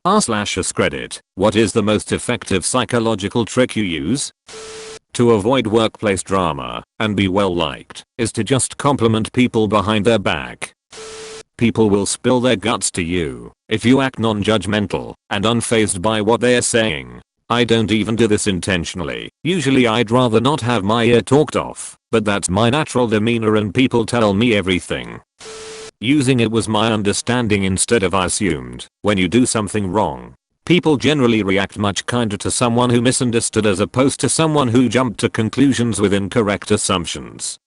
r/AskReddit, what is the most effective psychological trick you use? To avoid workplace drama and be well liked is to just compliment people behind their back. People will spill their guts to you if you act non-judgmental and unfazed by what they're saying. I don't even do this intentionally. Usually I'd rather not have my ear talked off, but that's my natural demeanor and people tell me everything. Using it was my understanding instead of I assumed. When you do something wrong, people generally react much kinder to someone who misunderstood as opposed to someone who jumped to conclusions with incorrect assumptions.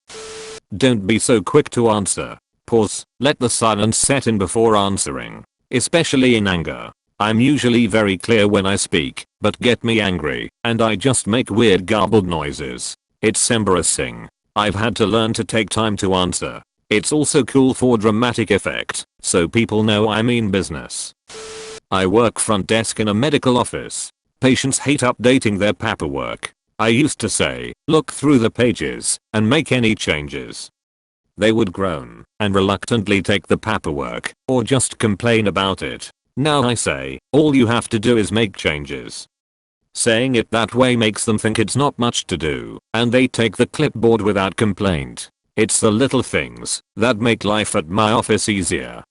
Don't be so quick to answer. Pause, let the silence set in before answering, especially in anger. I'm usually very clear when I speak, but get me angry, and I just make weird garbled noises. It's embarrassing. I've had to learn to take time to answer. It's also cool for dramatic effect, so people know I mean business. I work front desk in a medical office. Patients hate updating their paperwork. I used to say, look through the pages and make any changes. They would groan and reluctantly take the paperwork or just complain about it. Now I say, all you have to do is make changes. Saying it that way makes them think it's not much to do, and they take the clipboard without complaint. It's the little things that make life at my office easier.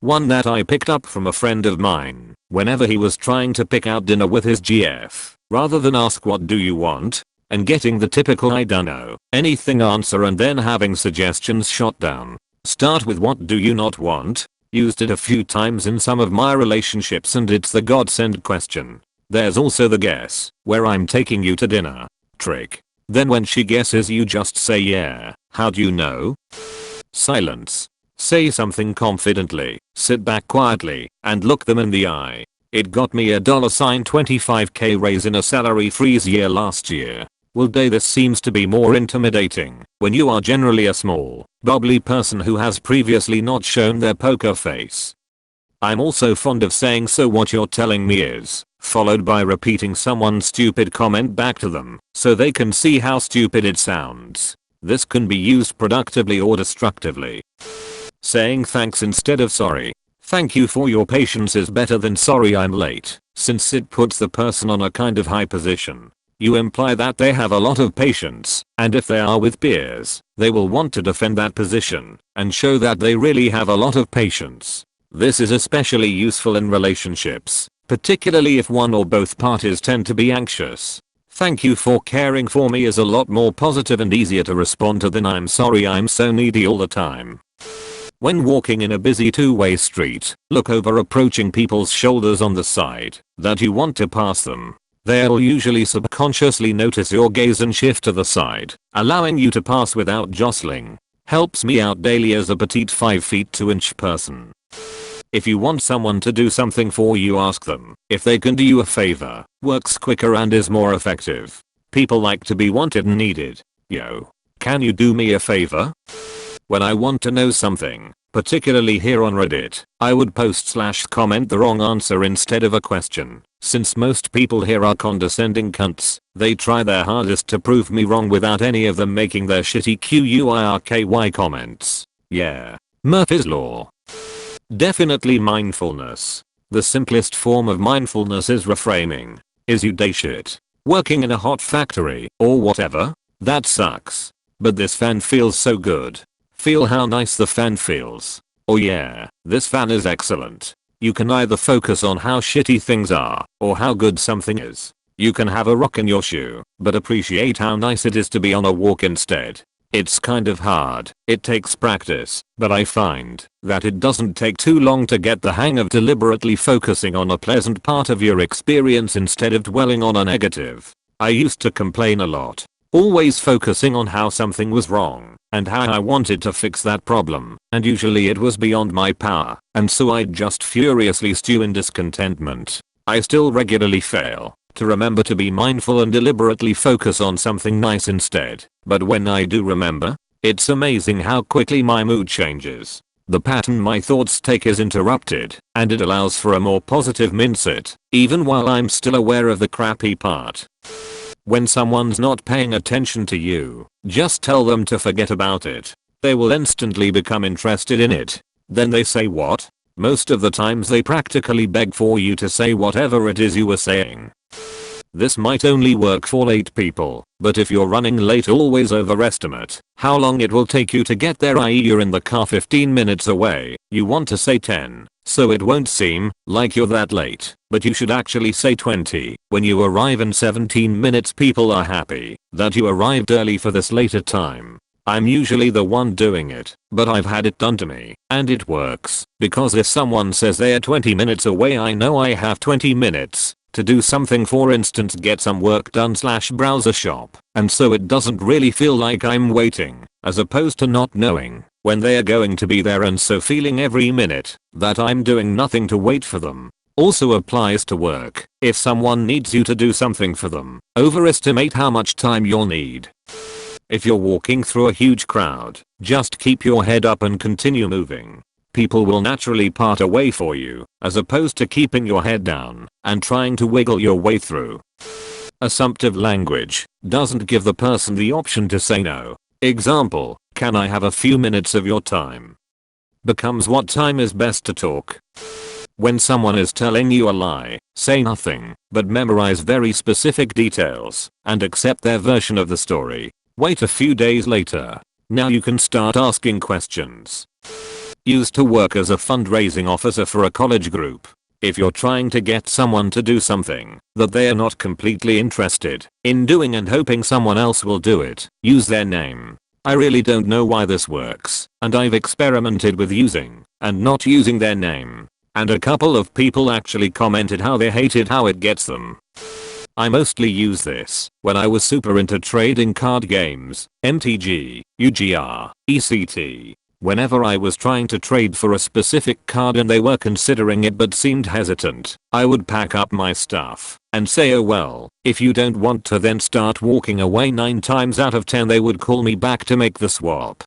One that I picked up from a friend of mine, whenever he was trying to pick out dinner with his GF, rather than ask what do you want, and getting the typical I dunno anything answer and then having suggestions shot down. Start with what do you not want? Used it a few times in some of my relationships and it's the godsend question. There's also the guess where I'm taking you to dinner trick. Then when she guesses you just say yeah, how do you know? Silence. Say something confidently, sit back quietly, and look them in the eye. It got me a $25k raise in a salary freeze year last year. Well this seems to be more intimidating when you are generally a small, bubbly person who has previously not shown their poker face. I'm also fond of saying so what you're telling me is, followed by repeating someone's stupid comment back to them so they can see how stupid it sounds. This can be used productively or destructively. Saying thanks instead of sorry. Thank you for your patience is better than sorry I'm late, since it puts the person on a kind of high position. You imply that they have a lot of patience, and if they are with peers, they will want to defend that position and show that they really have a lot of patience. This is especially useful in relationships, particularly if one or both parties tend to be anxious. Thank you for caring for me is a lot more positive and easier to respond to than I'm sorry I'm so needy all the time. When walking in a busy two-way street, look over approaching people's shoulders on the side that you want to pass them. They'll usually subconsciously notice your gaze and shift to the side, allowing you to pass without jostling. Helps me out daily as a petite 5 feet 2 inch person. If you want someone to do something for you, ask them if they can do you a favor. Works quicker and is more effective. People like to be wanted and needed. Yo, can you do me a favor? When I want to know something, particularly here on Reddit, I would post/comment the wrong answer instead of a question. Since most people here are condescending cunts, they try their hardest to prove me wrong without any of them making their shitty QUIRKY comments. Yeah. Murphy's Law. Definitely mindfulness. The simplest form of mindfulness is reframing. Is you day shit? Working in a hot factory, or whatever? That sucks. But this fan feels so good. Feel how nice the fan feels. Oh yeah, this fan is excellent. You can either focus on how shitty things are, or how good something is. You can have a rock in your shoe, but appreciate how nice it is to be on a walk instead. It's kind of hard, it takes practice, but I find that it doesn't take too long to get the hang of deliberately focusing on a pleasant part of your experience instead of dwelling on a negative. I used to complain a lot, always focusing on how something was wrong and how I wanted to fix that problem, and usually it was beyond my power, and so I'd just furiously stew in discontentment. I still regularly fail to remember to be mindful and deliberately focus on something nice instead, but when I do remember, it's amazing how quickly my mood changes. The pattern my thoughts take is interrupted, and it allows for a more positive mindset, even while I'm still aware of the crappy part. When someone's not paying attention to you, just tell them to forget about it. They will instantly become interested in it. Then they say what? Most of the times they practically beg for you to say whatever it is you were saying. This might only work for late people, but if you're running late, always overestimate how long it will take you to get there, i.e. you're in the car 15 minutes away, you want to say 10, so it won't seem like you're that late, but you should actually say 20. When you arrive in 17 minutes, people are happy that you arrived early for this later time. I'm usually the one doing it, but I've had it done to me, and it works, because if someone says they are 20 minutes away, I know I have 20 minutes to do something, for instance get some work done / browse a shop, and so it doesn't really feel like I'm waiting, as opposed to not knowing when they are going to be there and so feeling every minute that I'm doing nothing to wait for them. Also applies to work. If someone needs you to do something for them, overestimate how much time you'll need. If you're walking through a huge crowd, just keep your head up and continue moving. People will naturally part away for you, as opposed to keeping your head down and trying to wiggle your way through. Assumptive language doesn't give the person the option to say no. Example, can I have a few minutes of your time? Becomes what time is best to talk. When someone is telling you a lie, say nothing, but memorize very specific details and accept their version of the story. Wait a few days later. Now you can start asking questions. Used to work as a fundraising officer for a college group. If you're trying to get someone to do something that they are not completely interested in doing and hoping someone else will do it, use their name. I really don't know why this works, and I've experimented with using and not using their name, and a couple of people actually commented how they hated how it gets them. I mostly use this when I was super into trading card games, MTG, UGR, ECT. Whenever I was trying to trade for a specific card and they were considering it but seemed hesitant, I would pack up my stuff and say, oh well, if you don't want to, then start walking away. 9 times out of 10 they would call me back to make the swap.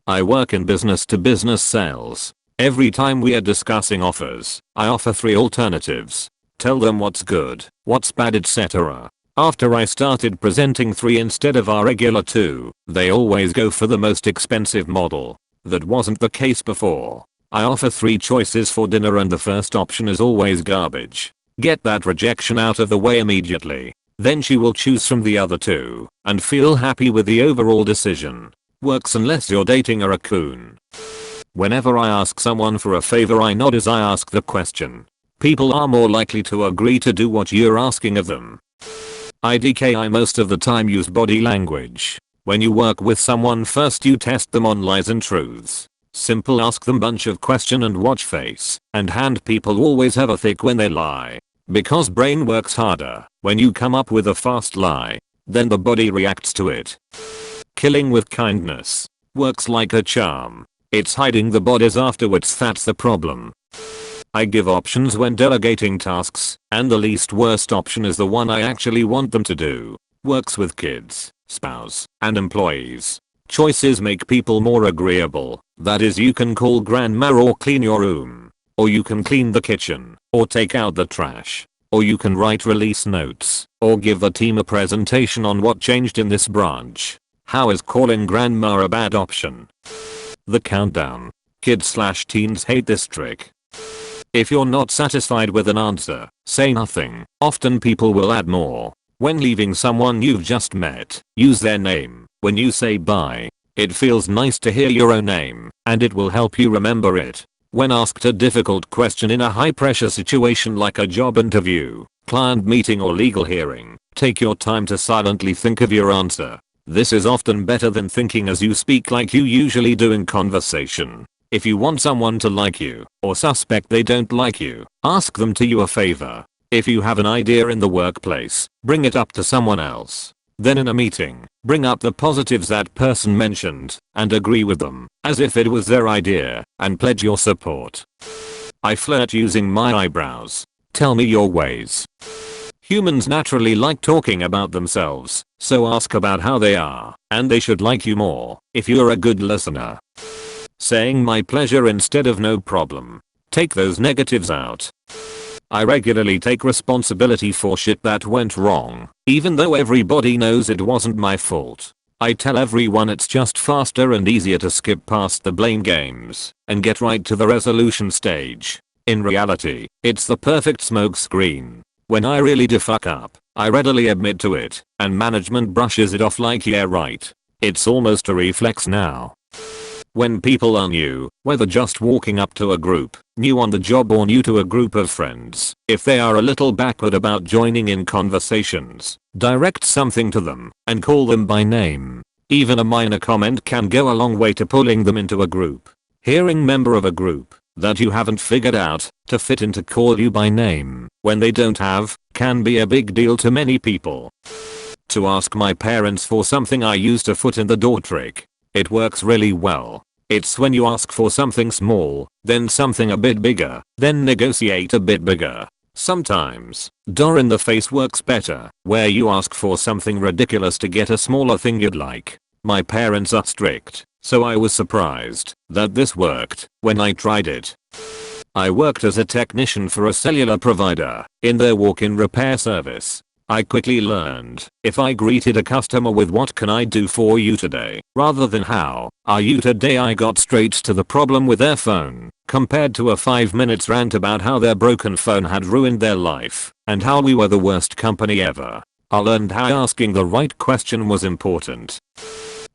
I work in business to business sales. Every time we are discussing offers, I offer 3 alternatives. Tell them what's good, what's bad, etc. After I started presenting 3 instead of our regular 2, they always go for the most expensive model. That wasn't the case before. I offer 3 choices for dinner and the first option is always garbage. Get that rejection out of the way immediately. Then she will choose from the other 2 and feel happy with the overall decision. Works unless you're dating a raccoon. Whenever I ask someone for a favor, I nod as I ask the question. People are more likely to agree to do what you're asking of them. I most of the time use body language. When you work with someone, first you test them on lies and truths. Simple, ask them bunch of question and watch face and hand. People always have a thick when they lie, because brain works harder when you come up with a fast lie. Then the body reacts to it. Killing with kindness works like a charm. It's hiding the bodies afterwards that's the problem. I give options when delegating tasks, and the least worst option is the one I actually want them to do. Works with kids, spouse, and employees. Choices make people more agreeable. That is, you can call grandma or clean your room. Or you can clean the kitchen, or take out the trash. Or you can write release notes, or give the team a presentation on what changed in this branch. How is calling grandma a bad option? The countdown. Kids/teens hate this trick. If you're not satisfied with an answer, say nothing. Often people will add more. When leaving someone you've just met, use their name. When you say bye, it feels nice to hear your own name, and it will help you remember it. When asked a difficult question in a high pressure situation like a job interview, client meeting, or legal hearing, take your time to silently think of your answer. This is often better than thinking as you speak like you usually do in conversation. If you want someone to like you, or suspect they don't like you, ask them to do you a favor. If you have an idea in the workplace, bring it up to someone else. Then in a meeting, bring up the positives that person mentioned, and agree with them, as if it was their idea, and pledge your support. I flirt using my eyebrows. Tell me your ways. Humans naturally like talking about themselves, so ask about how they are, and they should like you more, if you're a good listener. Saying my pleasure instead of no problem. Take those negatives out. I regularly take responsibility for shit that went wrong, even though everybody knows it wasn't my fault. I tell everyone it's just faster and easier to skip past the blame games and get right to the resolution stage. In reality, it's the perfect smokescreen. When I really do fuck up, I readily admit to it, and management brushes it off like yeah right. It's almost a reflex now. When people are new, whether just walking up to a group, new on the job or new to a group of friends, if they are a little backward about joining in conversations, direct something to them and call them by name. Even a minor comment can go a long way to pulling them into a group. Hearing member of a group that you haven't figured out to fit into call you by name when they don't have can be a big deal to many people. To ask my parents for something I used a foot in the door trick. It works really well. It's when you ask for something small, then something a bit bigger, then negotiate a bit bigger. Sometimes, door in the face works better, where you ask for something ridiculous to get a smaller thing you'd like. My parents are strict, so I was surprised that this worked when I tried it. I worked as a technician for a cellular provider in their walk-in repair service. I quickly learned if I greeted a customer with "what can I do for you today" rather than "how are you today," I got straight to the problem with their phone, compared to a 5 minutes rant about how their broken phone had ruined their life and how we were the worst company ever. I learned how asking the right question was important.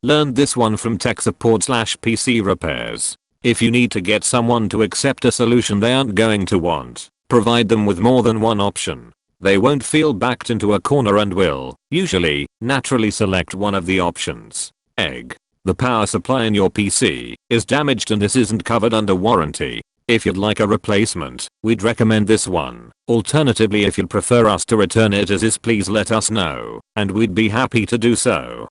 Learned this one from tech support/PC repairs. If you need to get someone to accept a solution they aren't going to want, provide them with more than one option. They won't feel backed into a corner and will, usually, naturally select one of the options. Egg. The power supply in your PC is damaged and this isn't covered under warranty. If you'd like a replacement, we'd recommend this one. Alternatively, if you'd prefer us to return it as is, please let us know, and we'd be happy to do so.